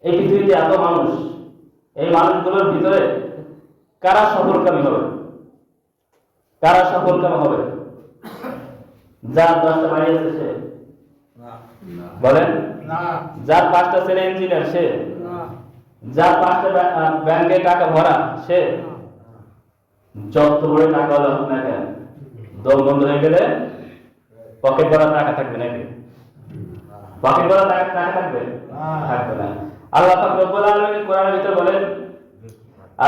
এই পৃথিবীতে এত মানুষ, এই মানুষগুলোর ভিতরে কারা সফলকামী হবে? কারা সফলকামী হবে? যার 10টা বাড়ি আছে সে? বলেন। যার 5টা ছেলে ইঞ্জিনিয়ার সে? যার 5টা ব্যাংকে টাকা ভরা সে? যত বড় টাকা হলো হোক না কেন, দম বন্ধ হয়ে গেলে পকেট ভরা টাকা থাকবে নাকি? পকেট ভরা টাকা থাকবে? থাকবে না। আল্লাহ পাক রব্বুল আলামিন কোরআনের ভিতরে বলেন,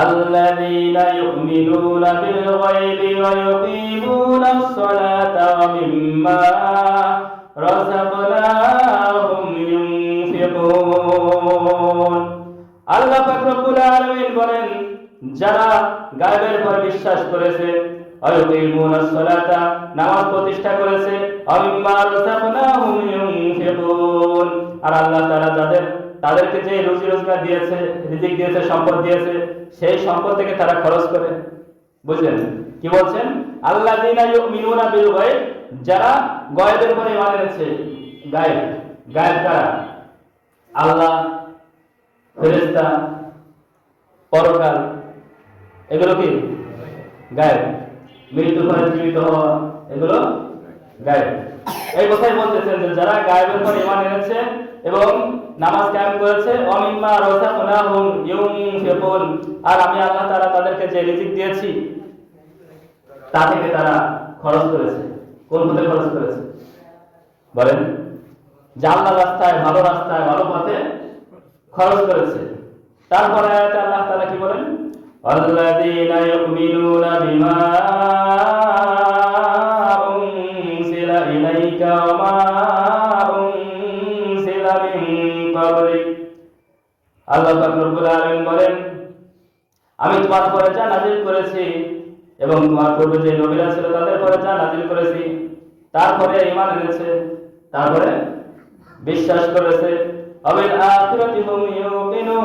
আল্লাযীনা ইউমিনুনা বিল গায়বি ওয়া ইউকিমুনাস সালাতা ওয়া মিম্মা রাযাকনাহুম ইউনফিকুন। আল্লাহ পাক রব্বুল আলামিন বলেন, যারা গায়বের উপর বিশ্বাস করেছে, ওয়া ইউকিমুনাস সালাতা নামাজ প্রতিষ্ঠা করেছে, ওয়া মিম্মা রাযাকনাহুম ইউনফিকুন, আর আল্লাহ তাআলা তাদেরকে যে রুজি রোজগার দিয়েছে, রিজিক দিয়েছে, সম্পদ দিয়েছে, সেই সম্পদ থেকে তারা খরচ করে। বুঝলেন কি বলছেন? আল্লাযীনা ইউমিনুনা বিল গায়ব, যারা গায়বের উপরে ঈমান এনেছে। গায়ব কারা? আল্লাহ, ফেরেশতা, পরকাল, এগুলো কি গায়ব? মৃত্যুর পরে জীবিত হওয়া, এগুলো গায়ব। এই কথাই বলতেছেন যে যারা গায়বের উপর ঈমান এনেছে এবং নামাজ কায়েম করেছে, অমিম্মা রাযাকনাহুম ইউনফিকুন, আর আমি আল্লাহ তাআলা তাদেরকে যে রিজিক দিয়েছি তা থেকে তারা খরচ করেছে। কোন পথে খরচ করেছে? বলেন। যে আল্লাহর রাস্তায়, ভালো রাস্তায়, ভালো পথে খরচ করেছে। তারপরে আয়াতে আল্লাহ তাআলা কি বলেন? আল্লাযীনা ইউমিনুনা বিমা উনজিলা ইলাইকা ওয়া আল্লাহ পাক রব্বুল আলামিন বলেন, আমি তোমার উপরে যা নাযিল করেছি এবং তোমার পূর্বে যে নবীরা ছিল তাদের উপরে যা নাযিল করেছি, তারপরে ঈমান এনেছে, তারপরে বিশ্বাস করেছে, আবিল আখিরাতি হুম ইউকিনুন,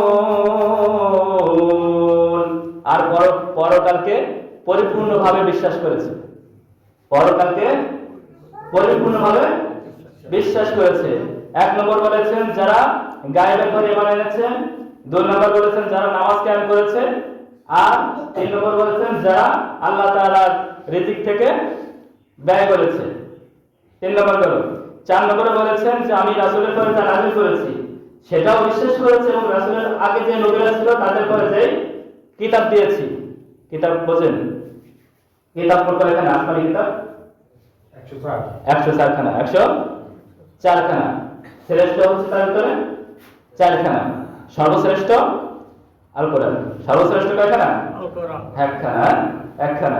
আর পরকালকে পরিপূর্ণভাবে বিশ্বাস করেছে। পরকালকে পরিপূর্ণভাবে বিশ্বাস করেছে। 1 নম্বর বলেছেন যারা গায়বের উপর ঈমান এনেছে, 2 নম্বর বলেছেন যারা নামাজ কায়েম করেছে, আর 3 নম্বর বলেছেন যারা আল্লাহ তাআলার রিজিক থেকে ব্যয় করেছে। 3 নম্বর গেল। 4 নম্বরে বলেছেন যে আমি রাসূলের পরে যা নাযিল করেছি সেটাও বিশ্বাস করেছে এবং রাসূলের আগে যে নবীরা ছিল তাদের পরে যে কিতাব দিয়েছি। কিতাব বোঝেন? কিতাব পড়তে এখানে আসমানি কিতাব 104 খানা, 104 খানা। শ্রেষ্ঠ হচ্ছে তার ভিতরে 4 খানা। সর্বশ্রেষ্ঠ আল কোরআন। সর্বশ্রেষ্ঠ কয়খানা? আল কোরআন 1 খানা, 1 খানা।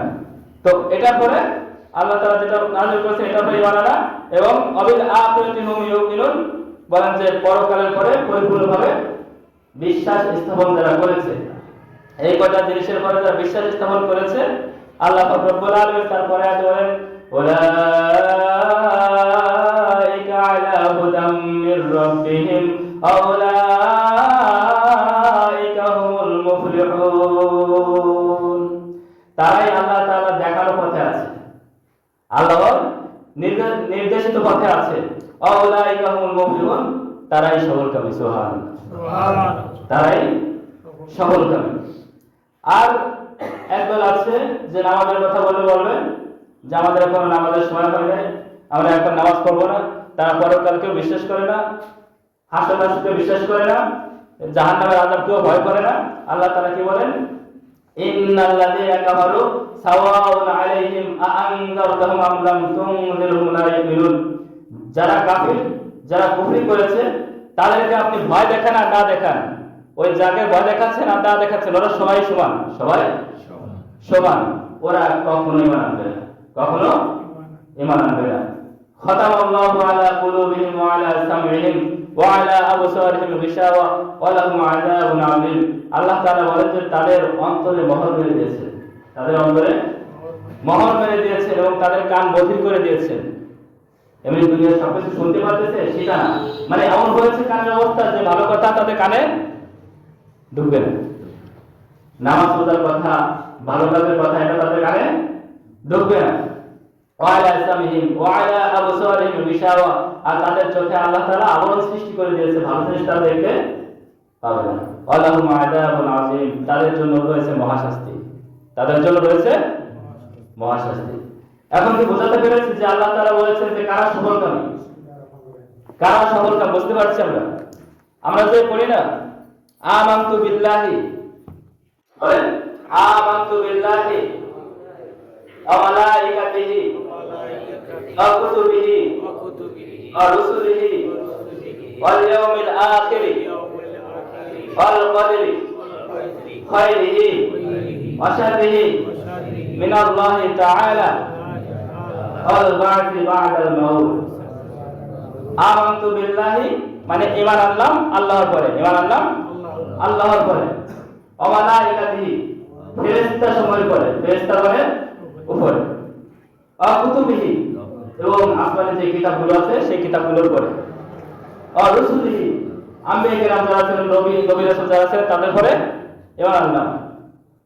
তো এটার পরে আল্লাহ তাআলা যেটা নাযিল করেছে এটা হলো ঈমান আনা, এবং আবিল আখিরাতি হুম ইউকিনুন বলেন যে পরকালের পরে পরিপূর্ণভাবে বিশ্বাস স্থাপন যারা করেছে। এই কয়টা জিনিসের পরে যারা বিশ্বাস স্থাপন করেছে, আল্লাহ পাক রব্বুল আলামিন তারপরে আয়াতে বলেন, উলাইকা আলা হুদাম মির রাব্বিহিম আউলাইকা হুমুল মুফলিহুন। তারাই আল্লাহ তাআলা দেখানো পথে আছে, আল্লাহর নির্দেশিত পথে আছে। আউলাইকা হুমুল মুফলিহুন, তারাই সফলকামী। সুবহানাল্লাহ, তারাই সফলকামী। আর একদল আছে যে নামাজের কথা বলবে যে আমাদের এখন নামাজের সময় হয় নাই, আমরা এখন নামাজ পড়বো না। তারা পরকালকেও বিশ্বাস করে না, হাসর নাসরকেও বিশ্বাস করে না, জাহান্নামের আযাবকেও ভয় করে না। আল্লাহ তাআলা কি বলেন? ইন্নাল্লাযীনা কাফারু সাওয়াউন আলাইহিম আ'আনযারতাহুম আম লাম তুনযিরহুম লা ইউমিনুন। যারা কাফির, যারা কুফরি করেছে, তাদেরকে আপনি ভয় দেখান আর না দেখান, ওই যাকে ভয় দেখাচ্ছেন আর না দেখাচ্ছেন, ওরা সবাই সমান, সবাই সমান। ওরা কখনো ঈমান আনবে না, কখনো ঈমান আনবে না। খাতামাল্লাহু আলা কুলুবিহিম ওয়া আলা সামইহিম ওয়া আলা আবসারিহিম গিশাওয়া ওয়া লাহুম আযাবুন আযীম। আল্লাহ তাআলা বলেন যে তাদের অন্তরে মোহর মেরে দিয়েছে, তাদের অন্তরে মোহর মেরে দিয়েছেন এবং তাদের কান বধির করে দিয়েছেন। এমনি দুনিয়ার সবকিছু শুনতে পারতেছে সেটা না, মানে এমন হয়েছে কানের অবস্থা যে ভালো কথা তাদের কানে ঢুকবে না। নামাজ রোজার কথা, ভালো কাজের কথা এটা তাদের কানে ঢুকবে না। ওয়ালা সামিহিম ওয়ালা আবসারিহিম গিশাওয়া, আর তাদের চোখে আল্লাহ তাআলা আবরণ সৃষ্টি করে দিয়েছে, ভালো জিনিস তারা দেখতে পাবে না। ওয়ালাহুম আযাবুন আযীম, তাদের জন্য রয়েছে মহাশাস্তি, তাদের জন্য রয়েছে মহাশাস্তি। এখন কি বোঝাতে পেরেছি যে আল্লাহ তাআলা বলেছেন যে কারা সফলকামী, কারা সফলকামী? বুঝতে পারছি আমরা? আমরা যে পড়ি না আমানতু বিল্লাহি, বলেন আমানতু বিল্লাহি ওয়া মালাইকাতিহি ওয়া কুতুবিহি ওয়া রুসুলিহি ওয়াল ইয়াউমিল আখিরি ওয়াল কদরি খায়রিহি ওয়া শাররিহি মিনাল্লাহি তাআলা ওয়াল বা'থি বা'দাল মাউত। আমানতু বিল্লাহি মানে ঈমান আনলাম আল্লাহর পরে, ঈমান আনলাম আল্লাহর পরে, ওয়া মালাইকাতিহি ফেরেশতা সময়ের পরে, ফেরেশতার পরে উপরে, ওয়া কুতুবিহি এবং আসমানে যে কিতাবগুলো আছে সেই কিতাবগুলোর পরে, ওয়া রুসুলিহি আম্বিয়া কিরাম যারা আছেন, নবী রাসূল যারা আছেন তাদের পরে ঈমান আনলাম,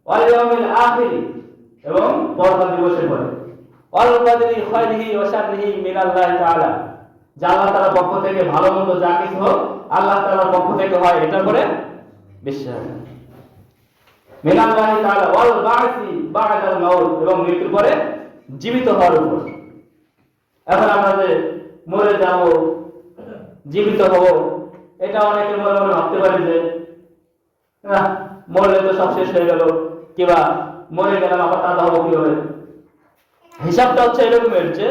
ওয়াল ইয়াউমিল আখির এবং পরকাল দিবসের পরে, ওয়াল কদরি খায়রিহি ওয়া শাররিহি মিনাল্লাহি তাআলা, যা আল্লাহ তাআলার পক্ষ থেকে ভালো মন্দ যা কিছু হোক আল্লাহ তাআলার পক্ষ থেকে হয়, এটার পরে বিশ্বাস। মিনাল্লাহি তাআলা ওয়াল বা'থি বা'দাল মাউত এবং মৃত্যুর পরে জীবিত হওয়ার উপর। এখন আমরা যে মরে যাব, জীবিত হব, এটা অনেকের মনে মনে ভাবতে পারি যে না মরলে তো সব শেষ হয়ে গেল, কিবা মরে গেলাম আবার তাজা হবো কিভাবে? হিসাবটা হচ্ছে এরকমের যে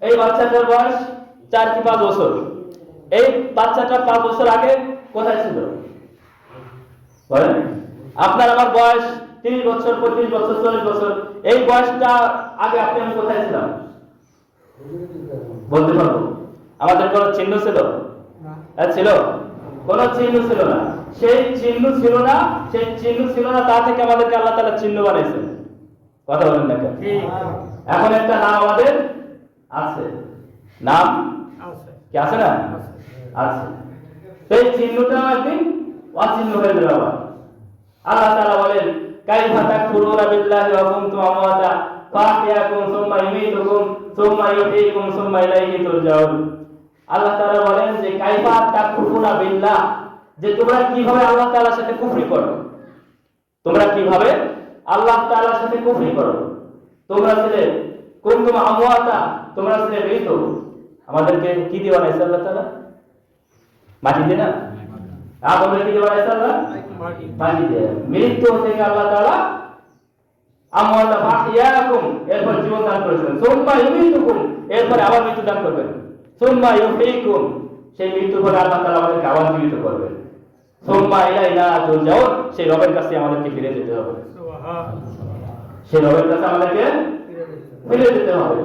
এই বাচ্চাটার বয়স 4 কি 5 বছর, এই বাচ্চাটা 5 বছর আগে কোথায় ছিল বলেন? আপনার আমার বয়স 30 বছর, 35 বছর, 40 বছর, এই বয়সটা আগে আপনি আমি কোথায় ছিলাম বলতে পারবো? আমাদের কোনো চিহ্ন ছিল? ছিল? কোনো চিহ্ন ছিল না। সেই চিহ্ন ছিল না, সেই চিহ্ন ছিল না, তা থেকে আমাদেরকে আল্লাহ তাআলা চিহ্ন বানাইছেন। কথা বলেন না কেন? এখন একটা নাম আমাদের আছে, নাম কি আছে না? আছে। সেই চিহ্নটা একদিন অচিহ্ন হয়ে যাবে আবার। আল্লাহ তাআলা বলেন কাইফা তাকফুরুনা বিল্লাহি ওয়া কুনতুম আমওয়াতা ফাআহইয়াকুম সুম্মা ইউমীতুকুম সুম্মা ইউহয়ীকুম সুম্মা ইলাইহি তুরজাউন। আল্লাহ তাআলা বলেন যে কাইফা তাকফুরুনা বিল্লাহ, যে তোমরা কিভাবে আল্লাহ তাআলার সাথে কুফরি করো, তোমরা কিভাবে আল্লাহ তাআলার সাথে কুফরি করো। তোমরা ছিলে কুনতুম আমওয়াতা, তোমরা ছিলে মৃত। আমাদেরকে কি দিয়ে বানাইছে আল্লাহ তাআলা? মাটি দিয়ে না? আদমকে কি দিয়ে বানাইছে আল্লাহ? মাটি দিয়ে। মৃত্যু থেকে আল্লাহ তাআলা আমওয়াতা ফাহিয়াকুম, এরপর জীবন দান করেছেন। সুম্মা ইউমীতুকুম, এরপর আবার মৃত্যু দান করবেন। সুম্মা ইউহয়ীকুম, সেই মৃত্যুর পরে আল্লাহ তাআলা আমাদেরকে আবার জীবিত করবেন। সুম্মা ইলাইনা তুরজাউন, সেই রবের কাছে আমাদেরকে ফিরে যেতে হবে। সুবহানাল্লাহ, সেই রবের কাছে আমাদেরকে ফিরে যেতে হবে।